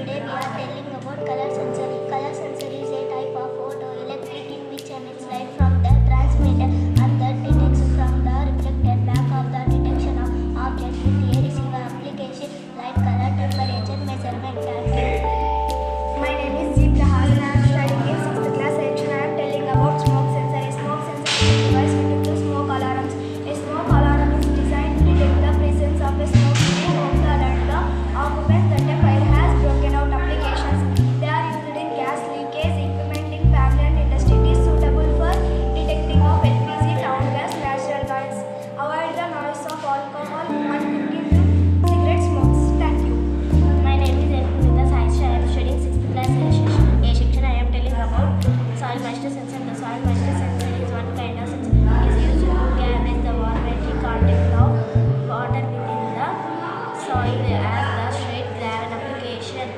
Today we are telling about color sensor. Color sensor is a type of photoelectric in which emits light from the transmitter and that detects from the reflected back of the detection of object with a receiver application like color temperature measurement. My name is Jeep Rahal and I am studying in 6th class section. I am telling about smoke sensor. A smoke sensor is a device fitted to smoke alarms. A smoke alarm is designed to detect the presence of a smoke and home to alert the occupants that a fire has broken out. Applications. They are used in gas leakage equipment in family and industry. It is suitable for detecting of LPG, town gas, natural gas. Avoid the noise of alcohol and cooking to cigarette smokes. Thank you. My name is Elfrida Saisha. I am studying 6th class A section. I am telling about soil moisture sensor. The soil moisture sensor is one kind of sensor. It is used to gauge the volumetric content of water within the soil as the straight gravel application.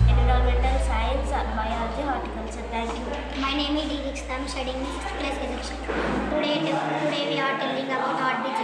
Environmental science, biology, horticulture. Thank you. My name is Dixit. I am studying in 6th class section. Today we are telling about heartbeat